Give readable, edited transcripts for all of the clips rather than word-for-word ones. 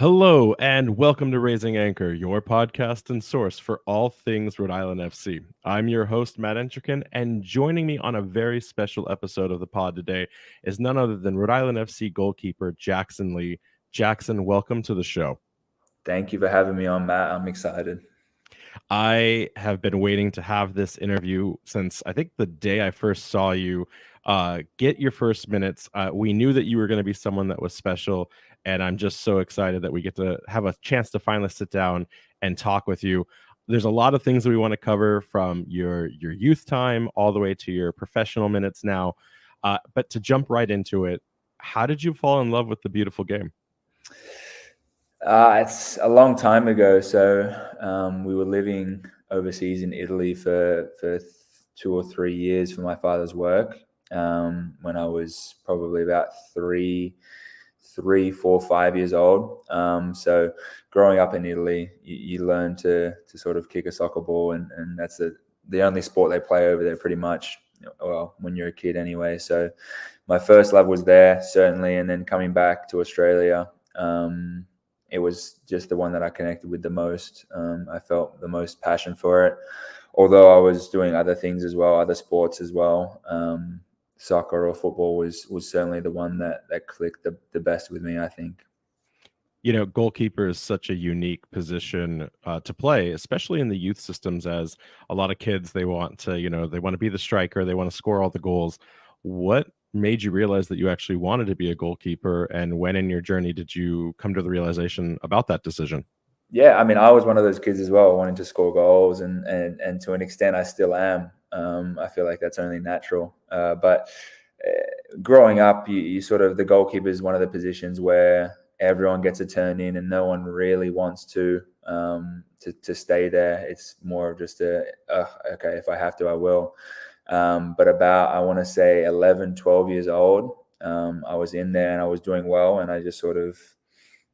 Hello and welcome to Raising Anchor, your podcast and source for all things Rhode Island FC. I'm your host, Matt Entrican, and joining me on a very special episode of the pod today is none other than Rhode Island FC goalkeeper Jackson Lee. Jackson, welcome to the show. Thank you for having me on, Matt. I'm excited. I have been waiting to have this interview since I think the day I first saw you get your first minutes. We knew that you were going to be someone that was special, and I'm just so excited that we get to have a chance to finally sit down and talk with you. There's a lot of things that we want to cover, from your youth time all the way to your professional minutes now. But to jump right into it, how did you fall in love with the beautiful game? It's a long time ago. So we were living overseas in Italy for 2 or 3 years for my father's work. When I was probably about 3, 4, 5 years old. So growing up in Italy, you learn to sort of kick a soccer ball, and that's the only sport they play over there pretty much. Well, when you're a kid anyway. So my first love was there, certainly. And then coming back to Australia, it was just the one that I connected with the most. I felt the most passion for it, although I was doing other things as well, other sports as well. Soccer or football was certainly the one that clicked the best with me, I think. You know, goalkeeper is such a unique position to play, especially in the youth systems, as a lot of kids, they want to, they want to be the striker. They want to score all the goals. What made you realize that you actually wanted to be a goalkeeper? And when in your journey did you come to the realization about that decision? Yeah, I mean, I was one of those kids as well, wanting to score goals, and to an extent, I still am. I feel like that's only natural. But growing up, you sort of, the goalkeeper is one of the positions where everyone gets a turn in, and no one really wants to stay there. It's more of just okay, if I have to, I will. But about, I want to say 11, 12 years old, I was in there and I was doing well, and I just sort of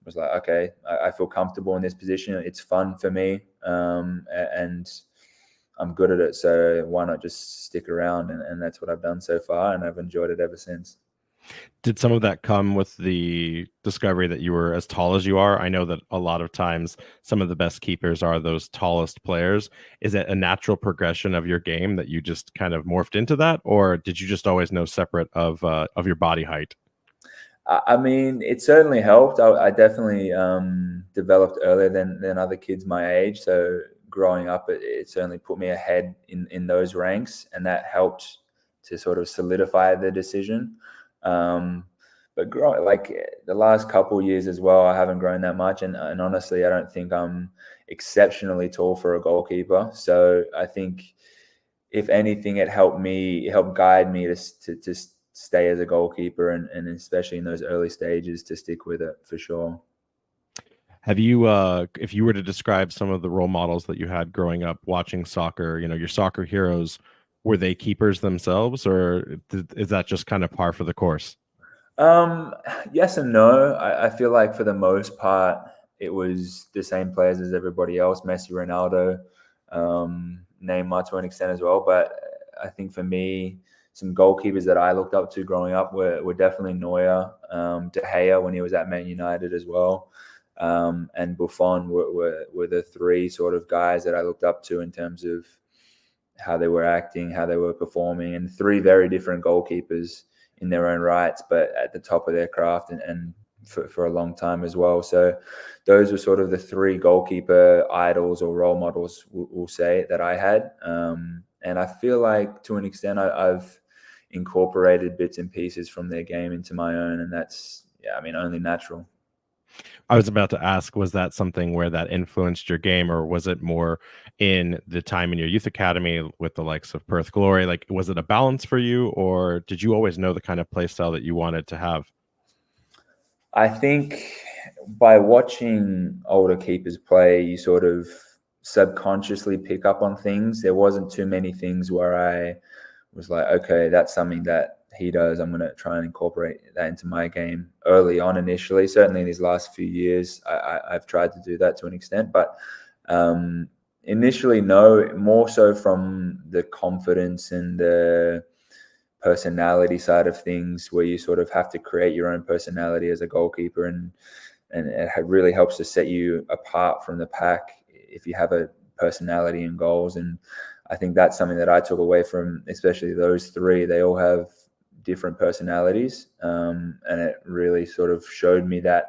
was like, okay, I feel comfortable in this position. It's fun for me, and I'm good at it. So why not just stick around? And that's what I've done so far, and I've enjoyed it ever since. Did some of that come with the discovery that you were as tall as you are? I know that a lot of times some of the best keepers are those tallest players. Is it a natural progression of your game that you just kind of morphed into that, or did you just always know separate of your body height? I mean, it certainly helped. I definitely developed earlier than other kids my age. So growing up, it certainly put me ahead in those ranks, and that helped to sort of solidify the decision. But growing, like, the last couple of years as well, I haven't grown that much, and honestly, I don't think I'm exceptionally tall for a goalkeeper. So I think, if anything, it helped guide me to stay as a goalkeeper, and especially in those early stages, to stick with it for sure. Have you, if you were to describe some of the role models that you had growing up watching soccer, your soccer heroes, were they keepers themselves, or is that just kind of par for the course? Yes and no. I feel like for the most part, it was the same players as everybody else. Messi, Ronaldo, Neymar to an extent as well. But I think for me, some goalkeepers that I looked up to growing up were definitely Neuer, De Gea when he was at Man United as well, and Buffon were the three sort of guys that I looked up to in terms of how they were acting, how they were performing, and three very different goalkeepers in their own rights, but at the top of their craft, and for a long time as well. So those were sort of the three goalkeeper idols or role models, we'll say, that I had. And I feel like, to an extent, I've incorporated bits and pieces from their game into my own, and that's, only natural. I was about to ask, was that something where that influenced your game, or was it more in the time in your youth academy with the likes of Perth Glory? Like, was it a balance for you, or did you always know the kind of play style that you wanted to have? I think by watching older keepers play, you sort of subconsciously pick up on things. There wasn't too many things where I was like, okay, that's something that he does, I'm going to try and incorporate that into my game early on initially. Certainly in these last few years, I've tried to do that to an extent. But initially, no, more so from the confidence and the personality side of things, where you sort of have to create your own personality as a goalkeeper. And and it really helps to set you apart from the pack if you have a personality and goals. And I think that's something that I took away from, especially those three. They all have different personalities, and it really sort of showed me that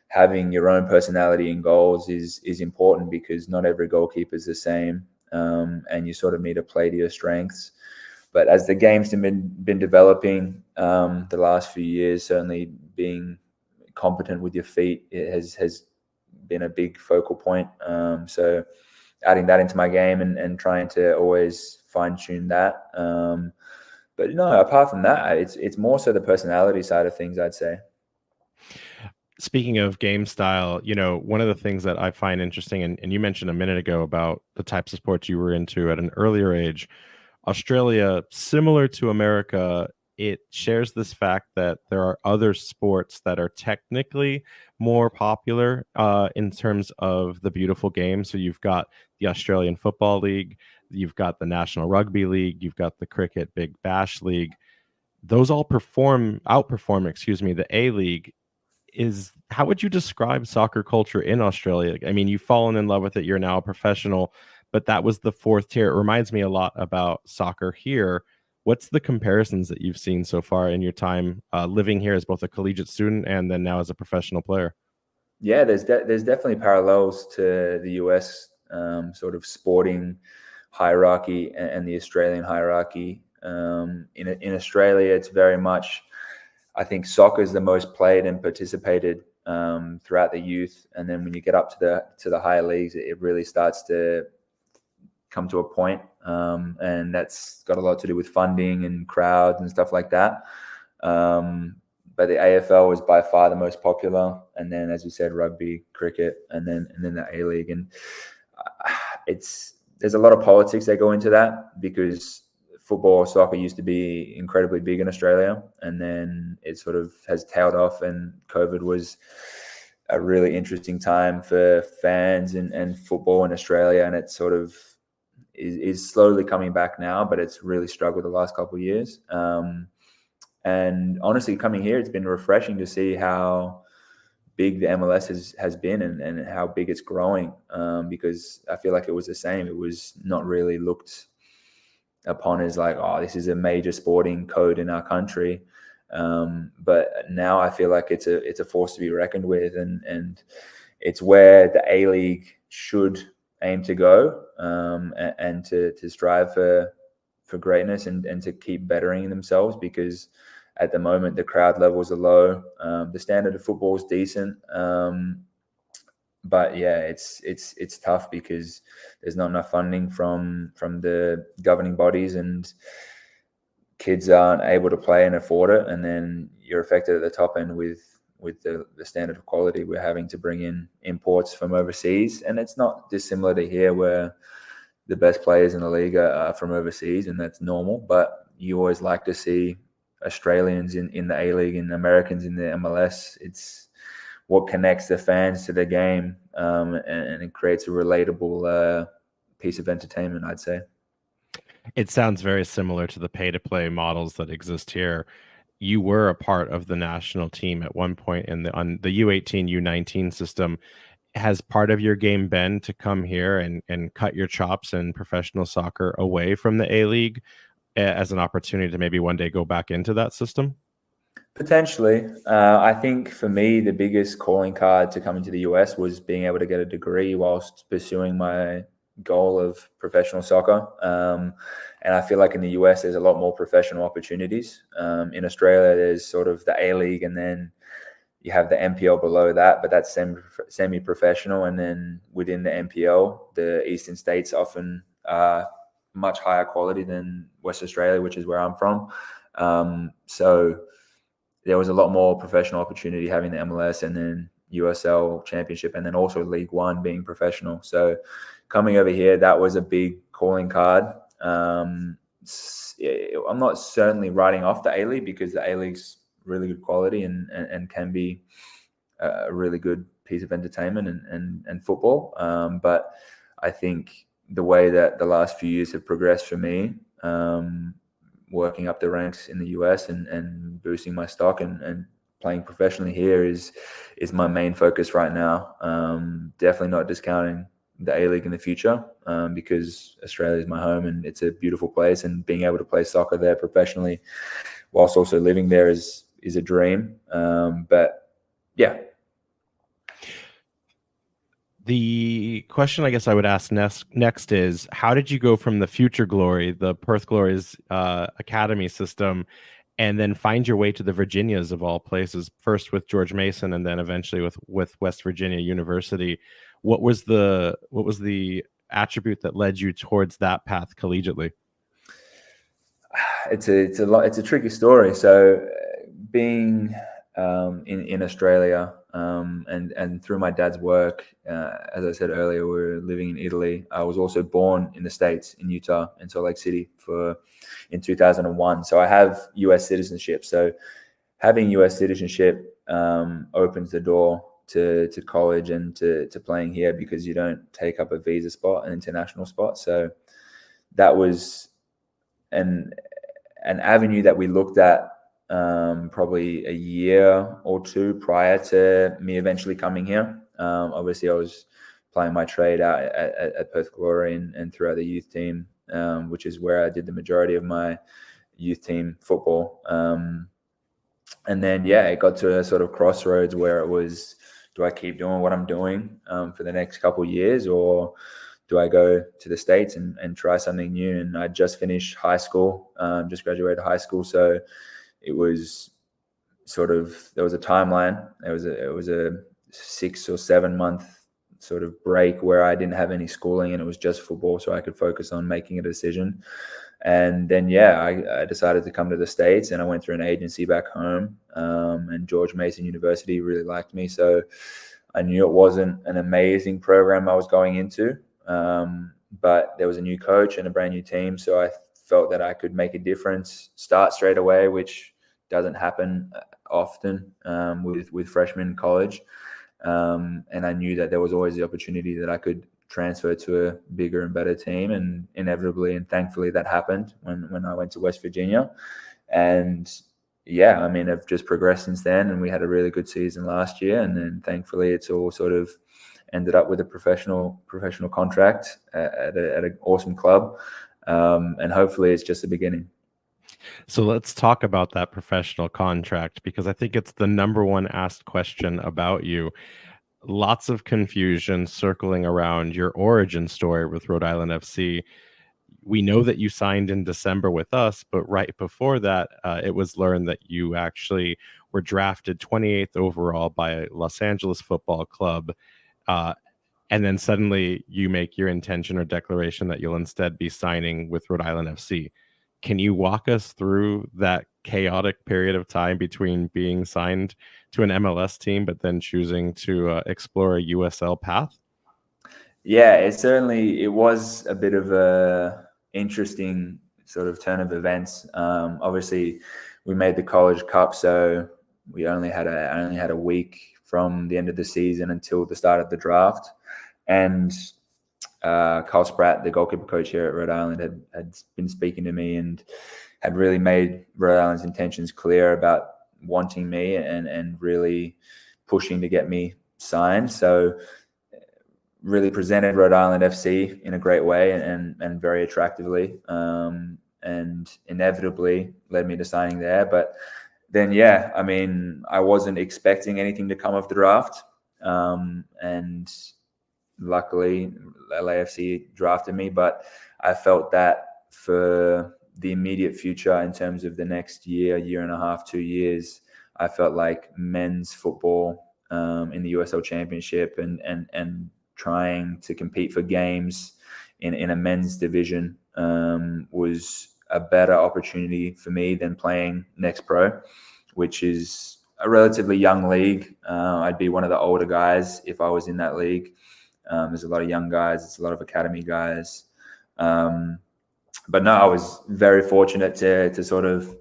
having your own personality and goals is important, because not every goalkeeper is the same, and you sort of need to play to your strengths. But as the game's been developing the last few years, certainly being competent with your feet, it has been a big focal point. So adding that into my game and trying to always fine tune that. But no, apart from that, it's more so the personality side of things, I'd say. Speaking of game style, one of the things that I find interesting, and you mentioned a minute ago about the types of sports you were into at an earlier age, Australia, similar to America, it shares this fact that there are other sports that are technically more popular in terms of the beautiful game. So you've got the Australian Football League, you've got the National Rugby League, you've got the Cricket Big Bash League. Those all outperform, the A League. How would you describe soccer culture in Australia? I mean, you've fallen in love with it. You're now a professional, but that was the fourth tier. It reminds me a lot about soccer here. What's the comparisons that you've seen so far in your time living here as both a collegiate student and then now as a professional player? Yeah, there's definitely parallels to the US sort of sporting hierarchy and the Australian hierarchy. In Australia, it's very much, I think soccer is the most played and participated throughout the youth, and then when you get up to the higher leagues, it really starts to come to a point, and that's got a lot to do with funding and crowds and stuff like that. But the AFL is by far the most popular, and then, as you said, rugby, cricket, and then the A League, and there's a lot of politics that go into that, because football, soccer used to be incredibly big in Australia, and then it sort of has tailed off, and COVID was a really interesting time for fans and football in Australia, and it sort of is slowly coming back now, but it's really struggled the last couple of years. And honestly, coming here, it's been refreshing to see how big the MLS has been and how big it's growing, because I feel like it was the same. It was not really looked upon as like, oh, this is a major sporting code in our country. But now I feel like it's a force to be reckoned with, and it's where the A League should aim to go, and to strive for greatness and to keep bettering themselves, because at the moment the crowd levels are low. The standard of football is decent, but yeah, it's tough because there's not enough funding from the governing bodies, and kids aren't able to play and afford it, and then you're affected at the top end with the standard of quality. We're having to bring in imports from overseas, and it's not dissimilar to here, where the best players in the league are from overseas, and that's normal. But you always like to see Australians in the A League and Americans in the MLS. It's what connects the fans to the game, and it creates a relatable piece of entertainment, I'd say. It sounds very similar to the pay-to-play models that exist here. You were a part of the national team at one point on the U18, U19 system. Has part of your game been to come here and cut your chops in professional soccer away from the A League as an opportunity to maybe one day go back into that system? Potentially. I think for me, the biggest calling card to coming to the US was being able to get a degree whilst pursuing my goal of professional soccer. And I feel like in the US, there's a lot more professional opportunities. In Australia, there's sort of the A League, and then you have the NPL below that, but that's semi-professional. And then within the NPL, the Eastern States often are much higher quality than West Australia, which is where I'm from. So there was a lot more professional opportunity having the MLS and then USL Championship, and then also League One being professional. So coming over here, that was a big calling card. I'm not certainly writing off the A-League, because the A-League's really good quality and can be a really good piece of entertainment and football. But I think the way that the last few years have progressed for me, working up the ranks in the US and boosting my stock and playing professionally here is my main focus right now. Definitely not discounting the A-League in the future, because Australia is my home and it's a beautiful place, and being able to play soccer there professionally whilst also living there is a dream. But yeah. The question I guess I would ask next is, how did you go from the Future Glory, the Perth Glory's academy system, and then find your way to the Virginias of all places, first with George Mason and then eventually with West Virginia University? What was the attribute that led you towards that path collegiately? It's a tricky story. So being in Australia, and through my dad's work, as I said earlier, we were living in Italy. I was also born in the States, in Utah, in Salt Lake City in 2001. So I have US citizenship. So having US citizenship opens the door to college and to playing here, because you don't take up a visa spot, an international spot. So that was an avenue that we looked at probably a year or two prior to me eventually coming here. Obviously, I was playing my trade out at Perth Glory and throughout the youth team, which is where I did the majority of my youth team football. And then, it got to a sort of crossroads where it was, do I keep doing what I'm doing for the next couple of years, or do I go to the States and try something new? And I just finished high school, just graduated high school. So it was sort of, there was a timeline. It was a 6 or 7 month sort of break where I didn't have any schooling and it was just football, so I could focus on making a decision. And then, I decided to come to the States, and I went through an agency back home, and George Mason University really liked me. So I knew it wasn't an amazing program I was going into, but there was a new coach and a brand new team. So I felt that I could make a difference, start straight away, which doesn't happen often with freshmen in college. And I knew that there was always the opportunity that I could transfer to a bigger and better team, and inevitably and thankfully that happened when I went to West Virginia. And I've just progressed since then, and we had a really good season last year, and then thankfully it's all sort of ended up with a professional contract at an awesome club, and hopefully it's just the beginning. So let's talk about that professional contract, because I think it's the number one asked question about you. Lots of confusion circling around your origin story with Rhode Island FC. We know that you signed in December with us, but right before that, it was learned that you actually were drafted 28th overall by Los Angeles Football Club. And then suddenly you make your intention or declaration that you'll instead be signing with Rhode Island FC. Can you walk us through that chaotic period of time between being signed to an MLS team, but then choosing to explore a USL path? Yeah, it was a bit of a interesting sort of turn of events. Obviously, we made the College Cup, so I only had a week from the end of the season until the start of the draft, and Carl Spratt, the goalkeeper coach here at Rhode Island, had been speaking to me and had really made Rhode Island's intentions clear about wanting me and really pushing to get me signed. So really presented Rhode Island FC in a great way and very attractively, and inevitably led me to signing there. But then, I wasn't expecting anything to come of the draft, and luckily LAFC drafted me. But I felt that for the immediate future, in terms of the next year and a half, 2 years, I felt like men's football in the USL Championship and trying to compete for games in a men's division was a better opportunity for me than playing Next Pro, which is a relatively young league. I'd be one of the older guys if I was in that league. There's a lot of young guys. It's a lot of academy guys. But no, I was very fortunate to sort of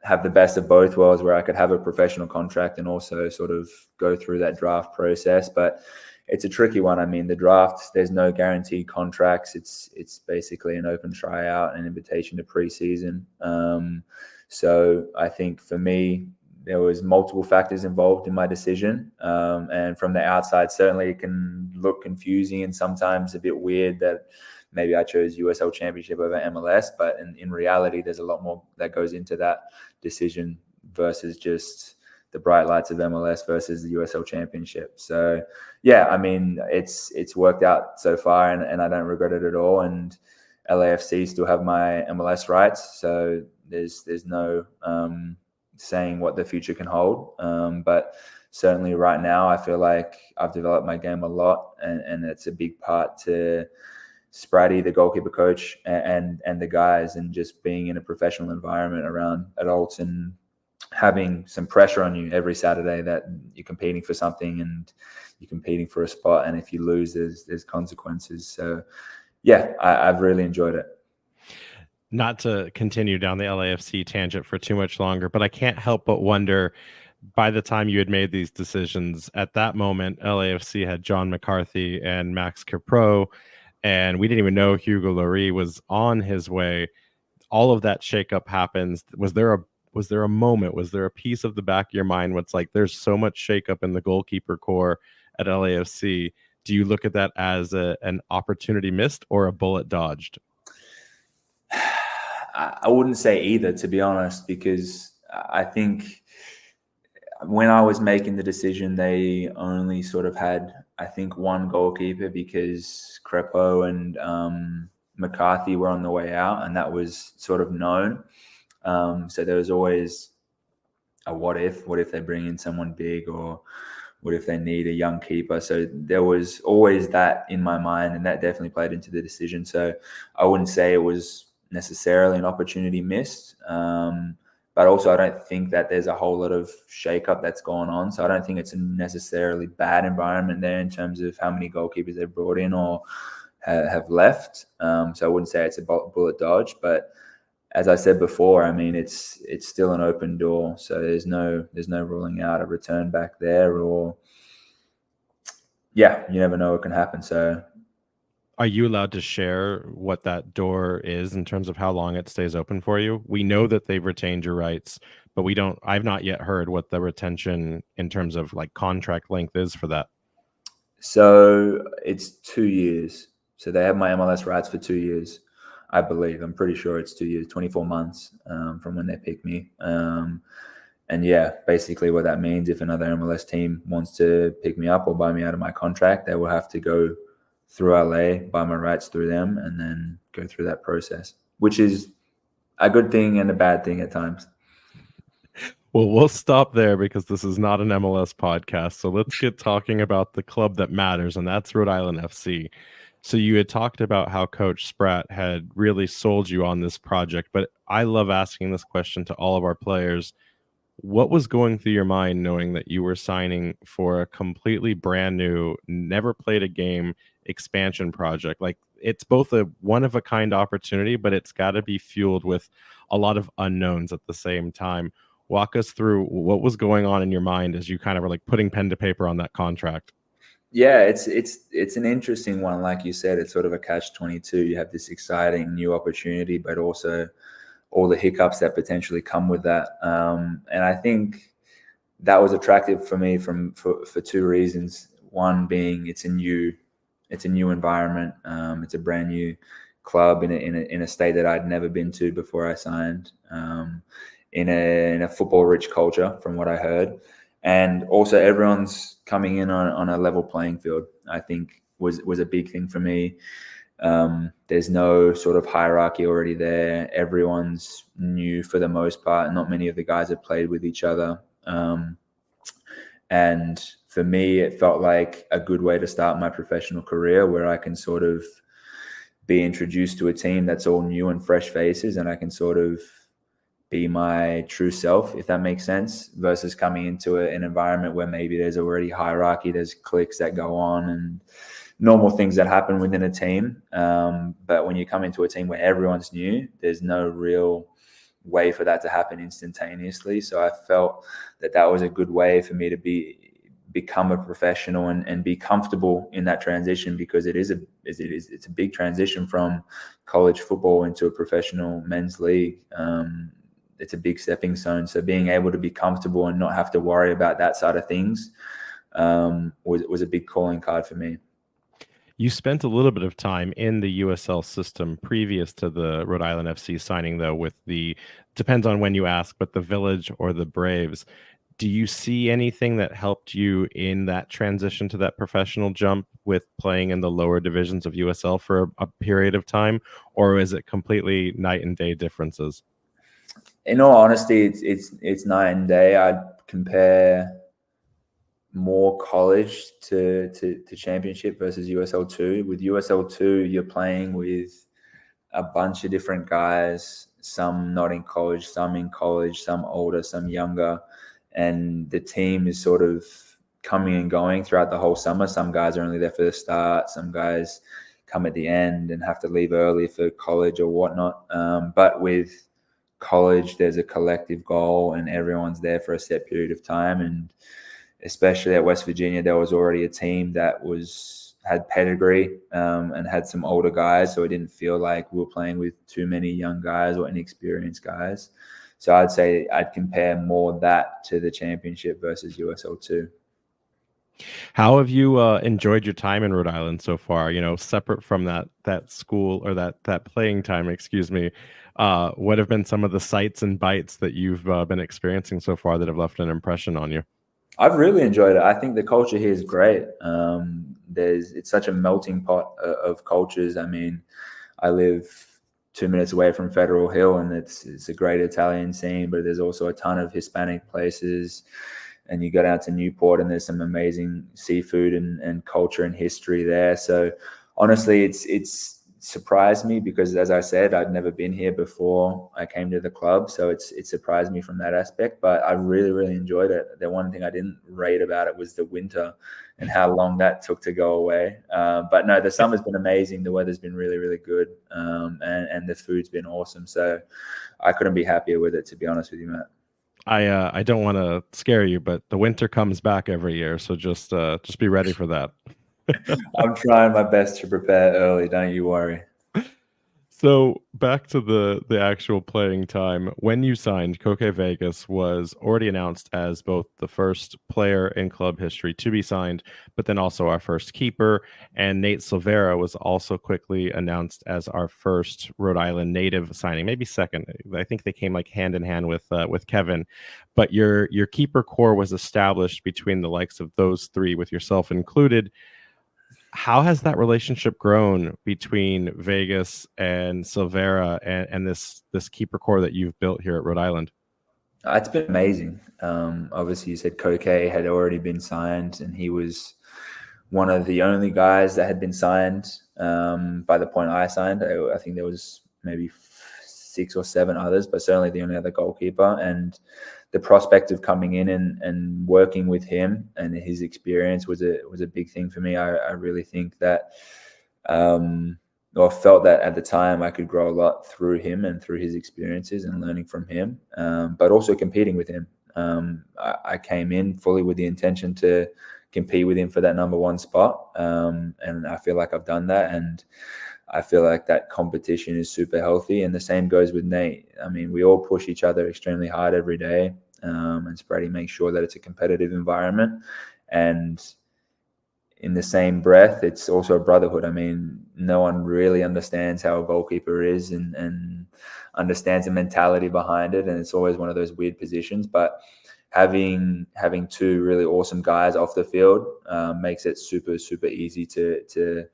have the best of both worlds, where I could have a professional contract and also sort of go through that draft process. But it's a tricky one. I mean, the draft, there's no guaranteed contracts. It's basically an open tryout, an invitation to preseason. So I think for me, there was multiple factors involved in my decision. And from the outside, certainly it can look confusing and sometimes a bit weird that maybe I chose USL Championship over MLS, but in reality, there's a lot more that goes into that decision versus just the bright lights of MLS versus the USL Championship. So, yeah, I mean, it's worked out so far, and I don't regret it at all. And LAFC still have my MLS rights, so there's no saying what the future can hold. But certainly right now, I feel like I've developed my game a lot, and it's a big part to Spratty, the goalkeeper coach, and the guys, and just being in a professional environment around adults and having some pressure on you every Saturday that you're competing for something and you're competing for a spot. And if you lose, there's consequences. So, yeah, I've really enjoyed it. Not to continue down the LAFC tangent for too much longer, but I can't help but wonder, by the time you had made these decisions, at that moment, LAFC had John McCarthy and Max Capro, and we didn't even know Hugo Lloris was on his way. All of that shakeup happens. Was there a moment, was there a piece of the back of your mind where it's like, there's so much shakeup in the goalkeeper core at LAFC? Do you look at that as an opportunity missed or a bullet dodged? I wouldn't say either, to be honest, because I think when I was making the decision, they only sort of had, I think, one goalkeeper because Crepo and McCarthy were on the way out, and that was sort of known. So there was always a what if they bring in someone big, or what if they need a young keeper? So there was always that in my mind, and that definitely played into the decision. So I wouldn't say it was necessarily an opportunity missed. But also I don't think that there's a whole lot of shakeup that's going on. So I don't think it's a necessarily bad environment there in terms of how many goalkeepers they've brought in or have left. So I wouldn't say it's a bullet dodge, but as I said before, I mean, it's still an open door. So there's no ruling out a return back there, or yeah, you never know what can happen. So are you allowed to share what that door is in terms of how long it stays open for you? We know that they've retained your rights, but I've not yet heard what the retention in terms of like contract length is for that. So it's 2 years. So they have my MLS rights for 2 years, I believe. I'm pretty sure it's 2 years, 24 months from when they pick me. And yeah, basically what that means, if another MLS team wants to pick me up or buy me out of my contract, they will have to go through LA, buy my rights through them, and then go through that process, which is a good thing and a bad thing at times. Well, we'll stop there because this is not an MLS podcast. So let's get talking about the club that matters, and that's Rhode Island FC. So you had talked about how Coach Spratt had really sold you on this project, but I love asking this question to all of our players. What was going through your mind knowing that you were signing for a completely brand new, never played a game expansion project? Like, it's both a one-of-a-kind opportunity, but it's got to be fueled with a lot of unknowns at the same time. Walk us through what was going on in your mind as you kind of were like putting pen to paper on that contract. Yeah, it's an interesting one. Like you said, it's sort of a catch-22. You have this exciting new opportunity, but also all the hiccups that potentially come with that. And I think that was attractive for me for two reasons. One being it's a new environment. It's a brand new club in a state that I'd never been to before I signed. In a football-rich culture, from what I heard. And also everyone's coming in on a level playing field, I think was a big thing for me. There's no sort of hierarchy already there. Everyone's new for the most part. Not many of the guys have played with each other. And for me, it felt like a good way to start my professional career, where I can sort of be introduced to a team that's all new and fresh faces, and I can sort of be my true self, if that makes sense, versus coming into an environment where maybe there's already hierarchy, there's cliques that go on and normal things that happen within a team. But when you come into a team where everyone's new, there's no real way for that to happen instantaneously. So I felt that was a good way for me to become a professional and be comfortable in that transition, because it's a big transition from college football into a professional men's league. it's a big stepping stone. So being able to be comfortable and not have to worry about that side of things was a big calling card for me. You spent a little bit of time in the USL system previous to the Rhode Island FC signing, though, with the, depends on when you ask, but the Village or the Braves. Do you see anything that helped you in that transition to that professional jump with playing in the lower divisions of USL for a period of time, or is it completely night and day differences? In all honesty, it's night and day. I'd compare more college to championship versus USL2. With USL2, you're playing with a bunch of different guys, some not in college, some in college, some older, some younger. And the team is sort of coming and going throughout the whole summer. Some guys are only there for the start. Some guys come at the end and have to leave early for college or whatnot. But with college, there's a collective goal and everyone's there for a set period of time. And especially at West Virginia, there was already a team that had pedigree and had some older guys. So it didn't feel like we were playing with too many young guys or inexperienced guys. So I'd say I'd compare more that to the championship versus USL2. How have you enjoyed your time in Rhode Island so far? You know, separate from that school or that playing time, excuse me. What have been some of the sights and bites that you've been experiencing so far that have left an impression on you? I've really enjoyed it. I think the culture here is great. It's such a melting pot of cultures. I mean, I live 2 minutes away from Federal Hill, and it's a great Italian scene, but there's also a ton of Hispanic places. And you go down to Newport, and there's some amazing seafood and culture and history there. So honestly, it's surprised me because, as I said, I'd never been here before I came to the club. So it surprised me from that aspect, but I really, really enjoyed it. The one thing I didn't rate about it was the winter and how long that took to go away. But no, the summer's been amazing. The weather's been really, really good. And the food's been awesome. So I couldn't be happier with it, to be honest with you, Matt. I don't want to scare you, but the winter comes back every year, so just be ready for that. I'm trying my best to prepare early, don't you worry. So back to the actual playing time. When you signed, Koke Vegas was already announced as both the first player in club history to be signed, but then also our first keeper. And Nate Silvera was also quickly announced as our first Rhode Island native signing, maybe second. I think they came like hand in hand with Kevin. But your keeper core was established between the likes of those three, with yourself included. How has that relationship grown between Vegas and Silvera and this keeper core that you've built here at Rhode Island? It's been amazing. Obviously, you said Koke had already been signed, and he was one of the only guys that had been signed by the point I signed. I think there was maybe 6 or 7 others, but certainly the only other goalkeeper. And the prospect of coming in and working with him and his experience was a big thing for me. I really think that, or felt that at the time I could grow a lot through him and through his experiences and learning from him, but also competing with him. I came in fully with the intention to compete with him for that number 1 spot, and I feel like I've done that. And I feel like that competition is super healthy, and the same goes with Nate. I mean, we all push each other extremely hard every day, and Spready makes sure that it's a competitive environment. And in the same breath, it's also a brotherhood. I mean, no one really understands how a goalkeeper is and understands the mentality behind it, and it's always one of those weird positions. But having 2 really awesome guys off the field makes it super, super easy to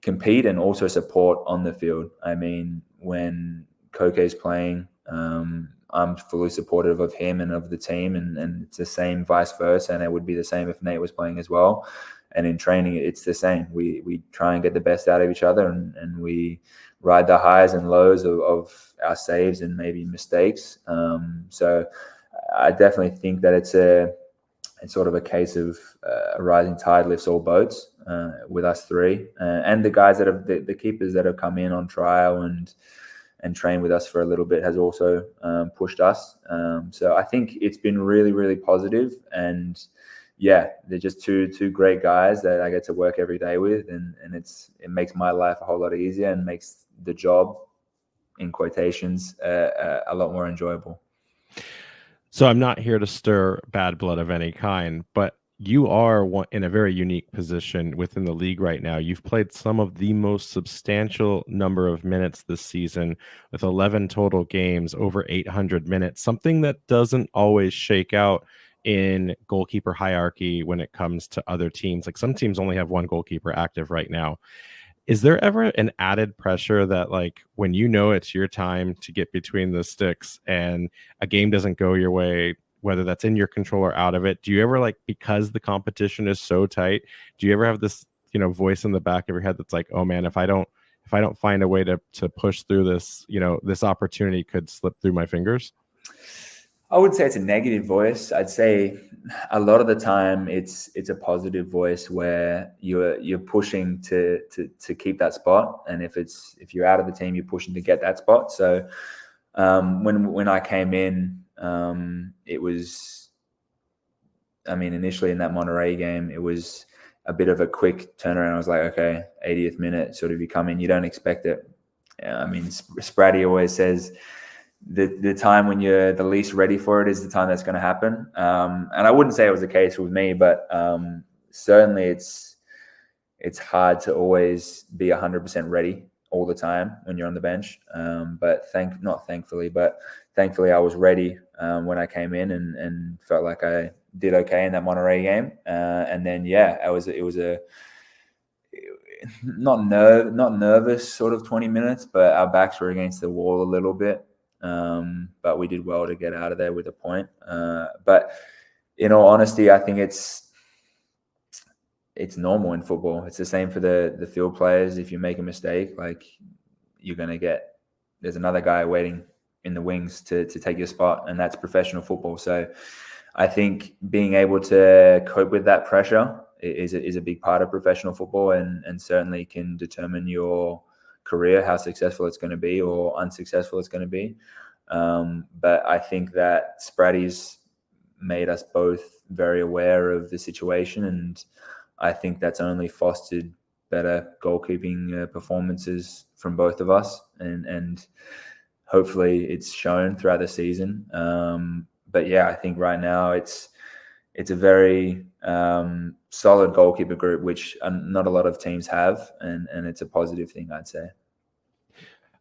compete and also support on the field. I mean, when Koke's playing, I'm fully supportive of him and of the team, and it's the same vice versa, and it would be the same if Nate was playing as well. And in training, it's the same. We try and get the best out of each other, and we ride the highs and lows of our saves and maybe mistakes. So I definitely think that it's sort of a case of a rising tide lifts all boats with us 3 and the guys that have the keepers that have come in on trial and trained with us for a little bit has also pushed us. So I think it's been really, really positive. And yeah, they're just two great guys that I get to work every day with, and it makes my life a whole lot easier and makes the job, in quotations, a lot more enjoyable. So I'm not here to stir bad blood of any kind, but you are in a very unique position within the league right now. You've played some of the most substantial number of minutes this season with 11 total games, over 800 minutes, something that doesn't always shake out in goalkeeper hierarchy when it comes to other teams. Like some teams only have one goalkeeper active right now. Is there ever an added pressure that, like, when you know it's your time to get between the sticks and a game doesn't go your way, whether that's in your control or out of it, do you ever, like, because the competition is so tight, do you ever have this, voice in the back of your head that's like, oh man, if I don't find a way to push through this, this opportunity could slip through my fingers? I would say it's a negative voice. I'd say a lot of the time it's a positive voice where you're pushing to keep that spot, and if you're out of the team, you're pushing to get that spot. So when I came in, it was, initially in that Monterey game, it was a bit of a quick turnaround. I was like, okay, 80th minute, sort of you come in, you don't expect it. Spratty always says, the time when you're the least ready for it is the time that's going to happen. And I wouldn't say it was the case with me, but certainly it's hard to always be 100% ready all the time when you're on the bench. But thankfully I was ready when I came in and felt like I did okay in that Monterey game. And then, it was a not nervous sort of 20 minutes, but our backs were against the wall a little bit. But we did well to get out of there with a point. But in all honesty, I think it's normal in football. It's the same for the field players. If you make a mistake, like, there's another guy waiting in the wings to take your spot, and that's professional football. So I think being able to cope with that pressure is a big part of professional football, and certainly can determine your career, how successful it's going to be or unsuccessful it's going to be. But I think that Spratty's made us both very aware of the situation, and I think that's only fostered better goalkeeping performances from both of us, and hopefully it's shown throughout the season. But I think right now it's a very solid goalkeeper group, which not a lot of teams have, and it's a positive thing, I'd say.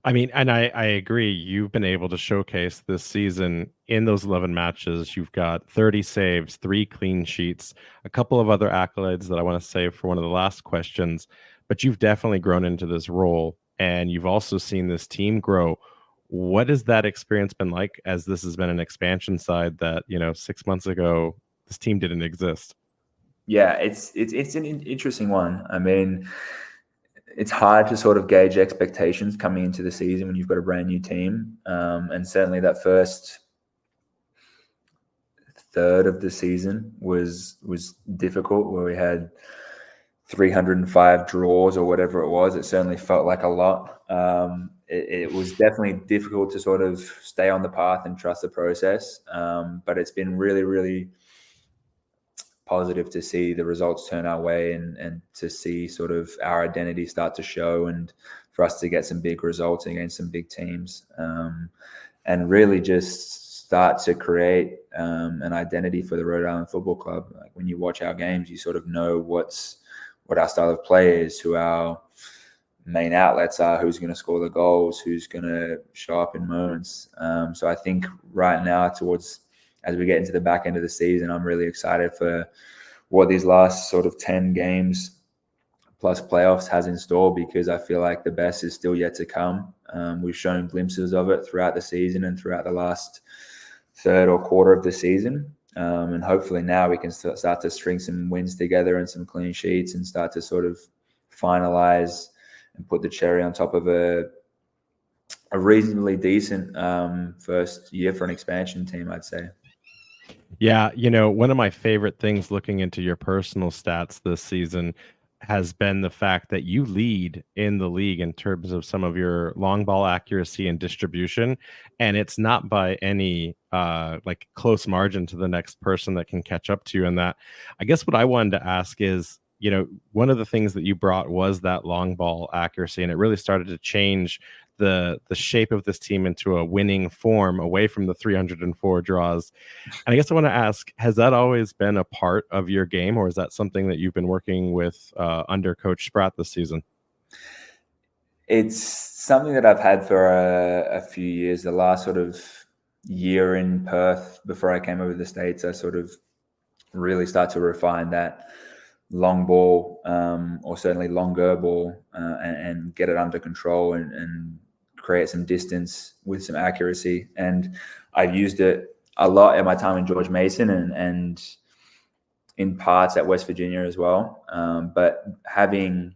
And I agree. You've been able to showcase this season in those 11 matches. You've got 30 saves, 3 clean sheets, a couple of other accolades that I want to save for one of the last questions. But you've definitely grown into this role, and you've also seen this team grow. What has that experience been like, as this has been an expansion side that, 6 months ago, this team didn't exist? Yeah, it's an interesting one. It's hard to sort of gauge expectations coming into the season when you've got a brand new team. And certainly that first third of the season was difficult, where we had 305 draws or whatever it was. It certainly felt like a lot. It was definitely difficult to sort of stay on the path and trust the process. But it's been really, really positive to see the results turn our way, and to see sort of our identity start to show, and for us to get some big results against some big teams, and really just start to create an identity for the Rhode Island Football Club. Like, when you watch our games, you sort of know what our style of play is, who our main outlets are, who's going to score the goals, who's going to show up in moments. So I think right now, as we get into the back end of the season, I'm really excited for what these last sort of 10 games plus playoffs has in store, because I feel like the best is still yet to come. We've shown glimpses of it throughout the season and throughout the last third or quarter of the season. And hopefully now we can start to string some wins together and some clean sheets, and start to sort of finalize and put the cherry on top of a reasonably decent first year for an expansion team, I'd say. Yeah, one of my favorite things looking into your personal stats this season has been the fact that you lead in the league in terms of some of your long ball accuracy and distribution, and it's not by any like close margin to the next person that can catch up to you in that. I guess what I wanted to ask is, one of the things that you brought was that long ball accuracy, and it really started to change the shape of this team into a winning form away from the 304 draws. And I guess I want to ask, has that always been a part of your game, or is that something that you've been working with under Coach Spratt this season? It's something that I've had for a few years. The last sort of year in Perth before I came over to the States, I sort of really start to refine that long ball, or certainly longer ball, and get it under control and create some distance with some accuracy. And I've used it a lot at my time in George Mason and in parts at West Virginia as well. But having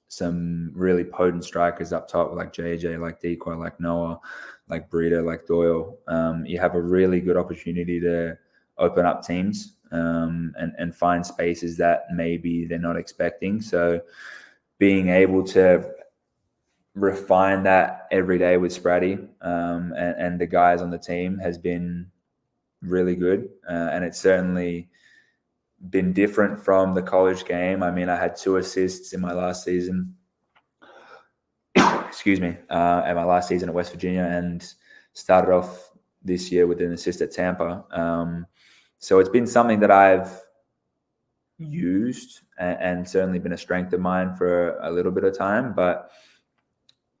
some really potent strikers up top like JJ, like Decoy, like Noah, like Breeder, like Doyle, you have a really good opportunity to open up teams and find spaces that maybe they're not expecting. So being able to refine that every day with Spratty and the guys on the team has been really good. And it's certainly been different from the college game. I mean, I had 2 assists in my last season. Excuse me, at my last season at West Virginia, and started off this year with an assist at Tampa. So it's been something that I've used and certainly been a strength of mine for a little bit of time, but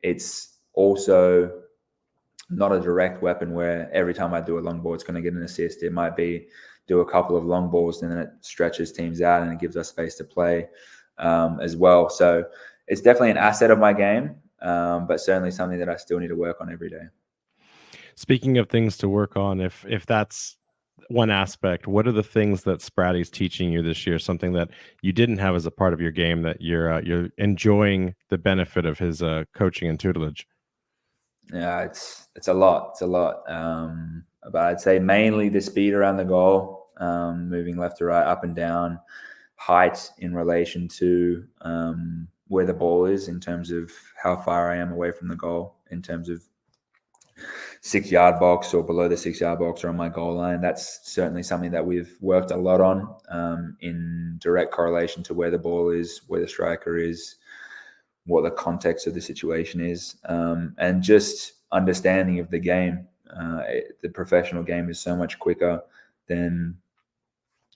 it's also not a direct weapon where every time I do a long ball, it's going to get an assist. It might be do a couple of long balls and then it stretches teams out and it gives us space to play as well. So it's definitely an asset of my game, but certainly something that I still need to work on every day. Speaking of things to work on, if that's one aspect, what are the things that Spratty's teaching you this year? Something that you didn't have as a part of your game that you're enjoying the benefit of his coaching and tutelage? Yeah, it's a lot. It's a lot. But I'd say mainly the speed around the goal, moving left to right, up and down, height in relation to where the ball is in terms of how far I am away from the goal, in terms of 6-yard box or below the 6-yard box or on my goal line. That's certainly something that we've worked a lot on in direct correlation to where the ball is, where the striker is, what the context of the situation is, and just understanding of the game. The professional game is so much quicker than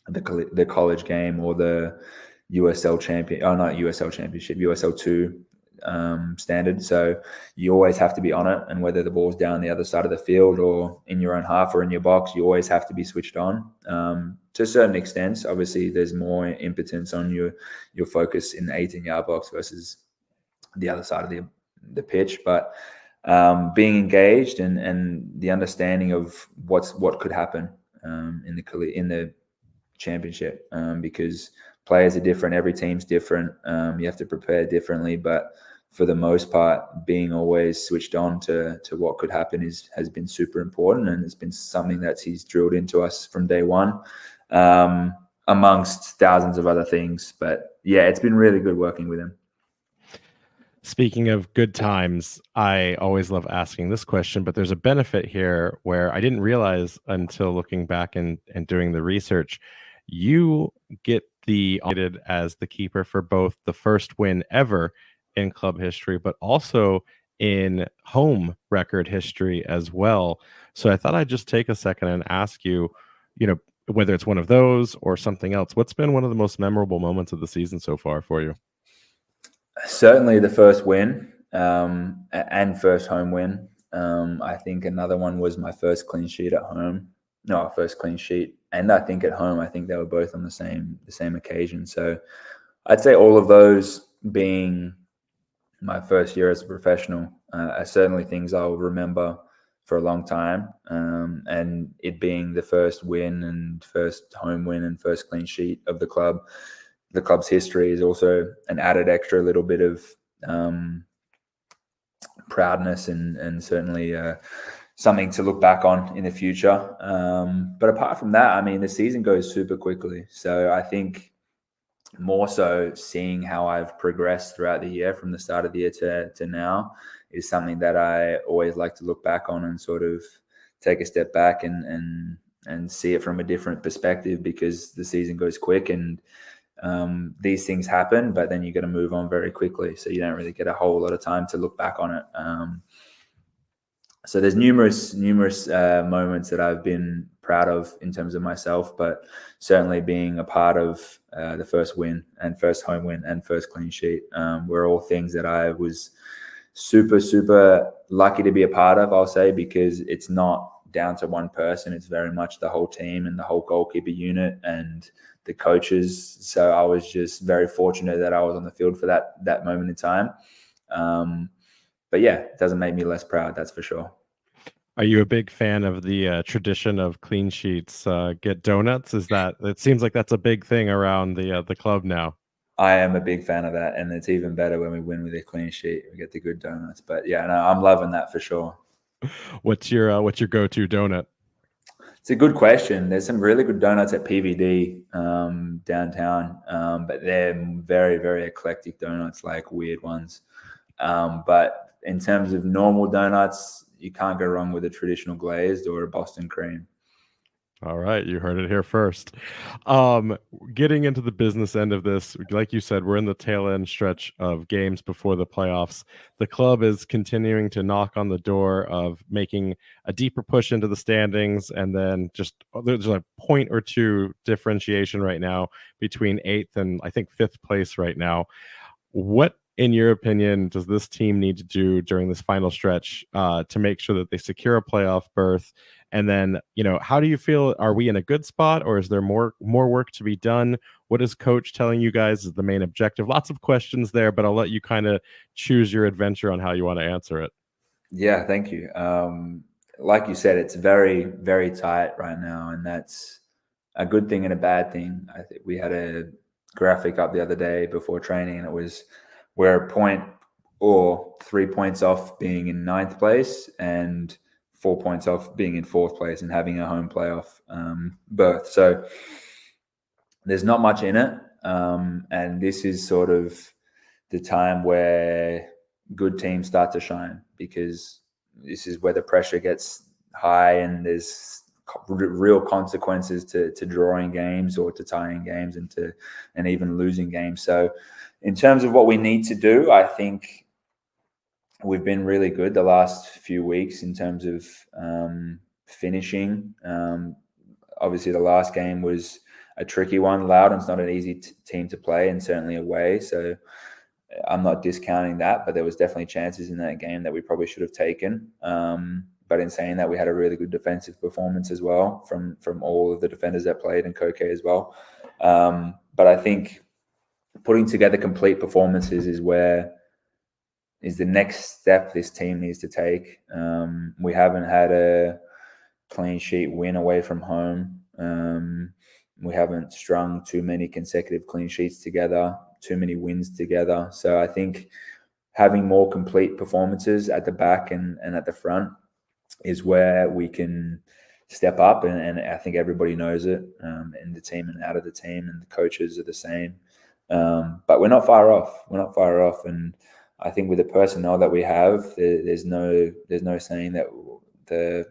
the college game or the USL champion, not USL championship, USL 2 standard. So you always have to be on it, and whether the ball's down the other side of the field or in your own half or in your box, you always have to be switched on. To a certain extent, obviously, there's more impotence on your focus in the 18-yard box versus the other side of the pitch, but being engaged and the understanding of what could happen in the championship, because players are different, every team's different. You have to prepare differently, but for the most part, being always switched on to what could happen has been super important, and it's been something that he's drilled into us from day one, amongst thousands of other things. But yeah, it's been really good working with him. Speaking of good times, I always love asking this question, but there's a benefit here where I didn't realize until looking back and doing the research. You get the audited as the keeper for both the first win ever in club history, but also in home record history as well. So I thought I'd just take a second and ask you, whether it's one of those or something else, what's been one of the most memorable moments of the season so far for you? Certainly the first win and first home win. I think another one was my first clean sheet at home. No, first clean sheet. And I think at home, I think they were both on the same occasion. So I'd say all of those being my first year as a professional are certainly things I'll remember for a long time. And it being the first win and first home win and first clean sheet of the club. The club's history is also an added extra little bit of proudness and certainly something to look back on in the future. But apart from that, I mean, the season goes super quickly. So I think more so seeing how I've progressed throughout the year from the start of the year to now is something that I always like to look back on and sort of take a step back and see it from a different perspective, because the season goes quick and these things happen, but then you got to move on very quickly. So you don't really get a whole lot of time to look back on it. So there's numerous moments that I've been proud of in terms of myself, but certainly being a part of the first win and first home win and first clean sheet were all things that I was super lucky to be a part of, I'll say, because it's not down to one person. It's very much the whole team and the whole goalkeeper unit and the coaches. So I was just very fortunate that I was on the field for that moment in time. But yeah, it doesn't make me less proud, that's for sure. Are you a big fan of the tradition of clean sheets? Get donuts? It seems like that's a big thing around the club now. I am a big fan of that, and it's even better when we win with a clean sheet. We get the good donuts. But yeah, no, I'm loving that for sure. What's your go-to donut? It's a good question. There's some really good donuts at PVD downtown, but they're very, very eclectic donuts, like weird ones. But in terms of normal donuts, you can't go wrong with a traditional glazed or a Boston cream. All right, you heard it here first. Getting into the business end of this, like you said, we're in the tail end stretch of games before the playoffs. The club is continuing to knock on the door of making a deeper push into the standings, and then there's a point or two differentiation right now between 8th and I think 5th place right now. What, in your opinion, does this team need to do during this final stretch to make sure that they secure a playoff berth? And then, how do you feel? Are we in a good spot, or is there more work to be done? What is coach telling you guys is the main objective? Lots of questions there, but I'll let you kind of choose your adventure on how you want to answer it. Yeah, thank you. Like you said, it's very, very tight right now, and that's a good thing and a bad thing. I think we had a graphic up the other day before training, and it was we're a point or 3 points off being in 9th place and 4 points off being in 4th place and having a home playoff berth. So there's not much in it. And this is sort of the time where good teams start to shine, because this is where the pressure gets high and there's real consequences to drawing games or to tying games and even losing games. So in terms of what we need to do, I think we've been really good the last few weeks in terms of finishing. Obviously, the last game was a tricky one. Loudoun's not an easy team to play, and certainly away. So I'm not discounting that, but there was definitely chances in that game that we probably should have taken. But in saying that, we had a really good defensive performance as well from all of the defenders that played, and Koke as well. But I think putting together complete performances is the next step this team needs to take. We haven't had a clean sheet win away from home. We haven't strung too many consecutive clean sheets together, too many wins together. So I think having more complete performances at the back and at the front is where we can step up. And I think everybody knows it in the team and out of the team, and the coaches are the same. But we're not far off. And I think with the personnel that we have, there's no saying that the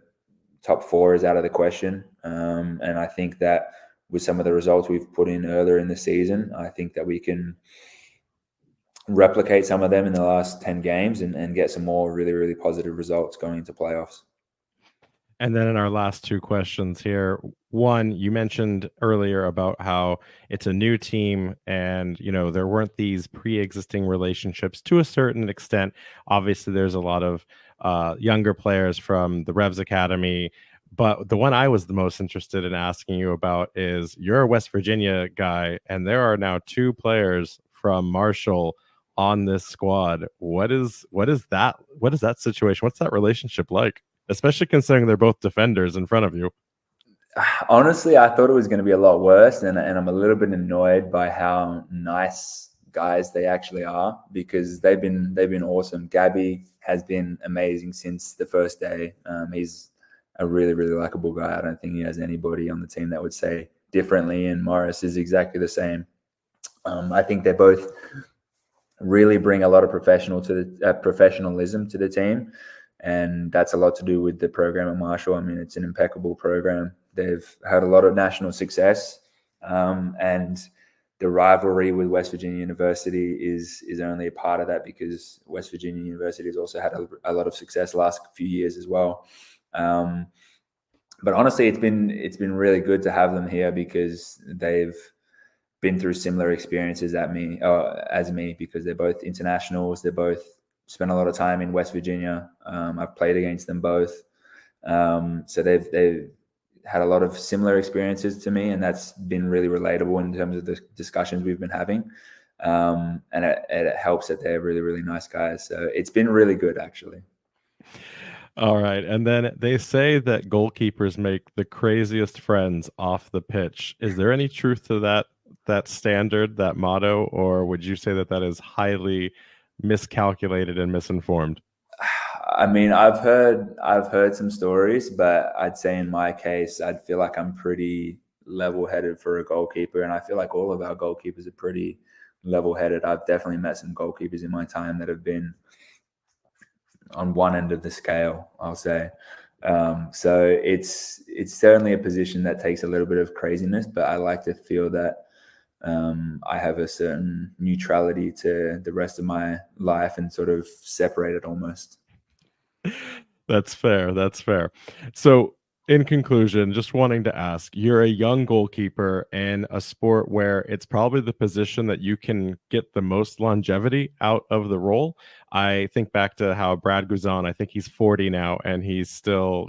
top 4 is out of the question. And I think that with some of the results we've put in earlier in the season, I think that we can replicate some of them in the last 10 games and get some more really, really positive results going into playoffs. And then in our last 2 questions here, one, you mentioned earlier about how it's a new team and, there weren't these pre-existing relationships to a certain extent. Obviously, there's a lot of younger players from the Revs Academy. But the one I was the most interested in asking you about is you're a West Virginia guy, and there are now 2 players from Marshall on this squad. What is that situation? What's that relationship like? Especially considering they're both defenders in front of you. Honestly, I thought it was going to be a lot worse, and I'm a little bit annoyed by how nice guys they actually are, because they've been awesome. Gabby has been amazing since the first day. He's a really, really likable guy. I don't think he has anybody on the team that would say differently, and Morris is exactly the same. I think they both really bring a lot of professionalism to the team. And that's a lot to do with the program at Marshall. I mean, it's an impeccable program. They've had a lot of national success. And the rivalry with West Virginia University is only a part of that, because West Virginia University has also had a lot of success the last few years as well. But honestly, it's been really good to have them here, because they've been through similar experiences as me, because they're both internationals. They both spent a lot of time in West Virginia. I've played against them both. So they've had a lot of similar experiences to me, and that's been really relatable in terms of the discussions we've been having. And it helps that they're really, really nice guys. So it's been really good, actually. All right. And then they say that goalkeepers make the craziest friends off the pitch. Is there any truth to that standard, that motto, or would you say that is highly miscalculated and misinformed? I mean, I've heard some stories, but I'd say in my case, I'd feel like I'm pretty level-headed for a goalkeeper, and I feel like all of our goalkeepers are pretty level-headed. I've definitely met some goalkeepers in my time that have been on one end of the scale, I'll say. So it's certainly a position that takes a little bit of craziness, but I like to feel that I have a certain neutrality to the rest of my life and sort of separate it almost. That's fair. That's fair. So, in conclusion, just wanting to ask, you're a young goalkeeper in a sport where it's probably the position that you can get the most longevity out of the role. I think back to how Brad Guzan, I think he's 40 now, and he's still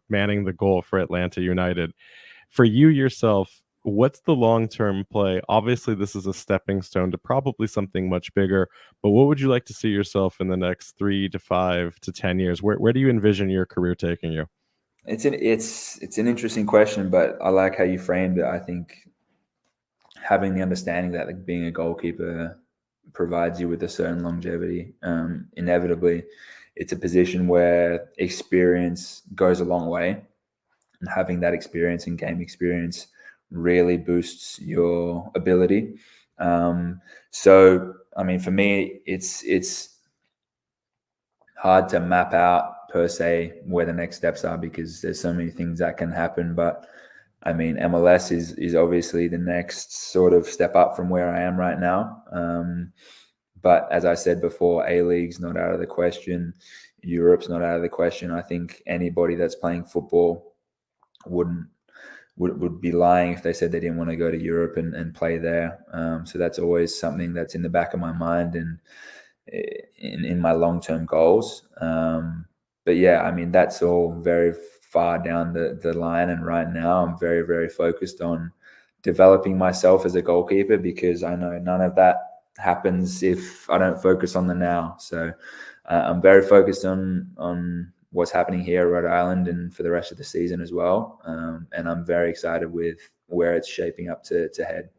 manning the goal for Atlanta United. For you yourself, what's the long-term play? Obviously, this is a stepping stone to probably something much bigger, but what would you like to see yourself in the next 3 to 5 to 10 years? Where do you envision your career taking you? It's an interesting question, but I like how you framed it. I think having the understanding that, like, being a goalkeeper provides you with a certain longevity. Inevitably, it's a position where experience goes a long way, and having that experience and game experience really boosts your ability. So, I mean, for me, it's hard to map out per se where the next steps are, because there's so many things that can happen. But I mean, MLS is obviously the next sort of step up from where I am right now. But as I said before, A-League's not out of the question. Europe's not out of the question. I think anybody that's playing football would be lying if they said they didn't want to go to Europe and play there. So that's always something that's in the back of my mind and in my long-term goals. But yeah, I mean, that's all very far down the line. And right now I'm very, very focused on developing myself as a goalkeeper, because I know none of that happens if I don't focus on the now. So I'm very focused on what's happening here at Rhode Island and for the rest of the season as well. And I'm very excited with where it's shaping up to head.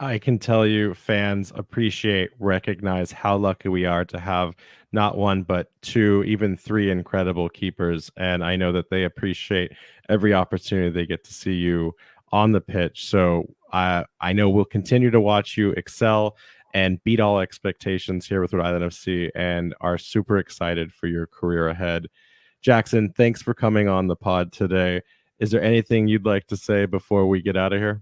I can tell you fans appreciate, recognize how lucky we are to have not one, but two, even three incredible keepers. And I know that they appreciate every opportunity they get to see you on the pitch. So I know we'll continue to watch you excel and beat all expectations here with Rhode Island FC, and are super excited for your career ahead. Jackson, thanks for coming on the pod today. Is there anything you'd like to say before we get out of here?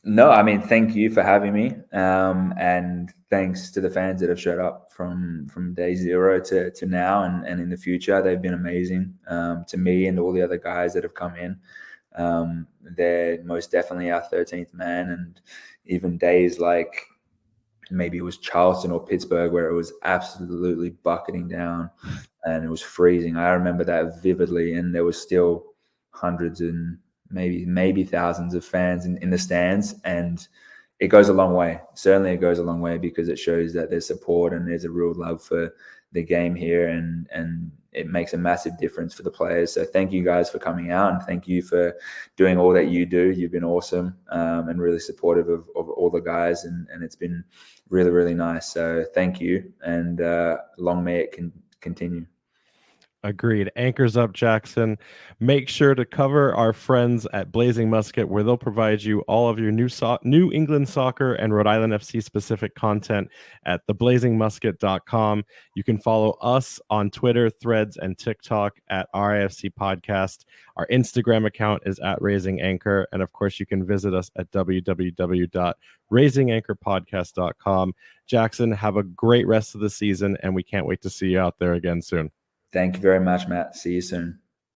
No, I mean, thank you for having me, and thanks to the fans that have showed up from day zero to now and in the future. They've been amazing to me and all the other guys that have come in. They're most definitely our 13th man, and even days like maybe it was Charleston or Pittsburgh where it was absolutely bucketing down and it was freezing. I remember that vividly, and there was still hundreds and maybe thousands of fans in the stands, and it goes a long way. Certainly it goes a long way, because it shows that there's support and there's a real love for the game here, and it makes a massive difference for the players. So thank you guys for coming out, and thank you for doing all that you do. You've been awesome, and really supportive of all the guys, and it's been really, really nice. So thank you, and long may it continue. Agreed. Anchors up, Jackson. Make sure to cover our friends at Blazing Musket, where they'll provide you all of your New England soccer and Rhode Island FC specific content at theblazingmusket.com. You can follow us on Twitter, Threads, and TikTok at RIFC Podcast. Our Instagram account is at Raising Anchor. And of course, you can visit us at www.raisinganchorpodcast.com. Jackson, have a great rest of the season, and we can't wait to see you out there again soon. Thank you very much, Matt. See you soon.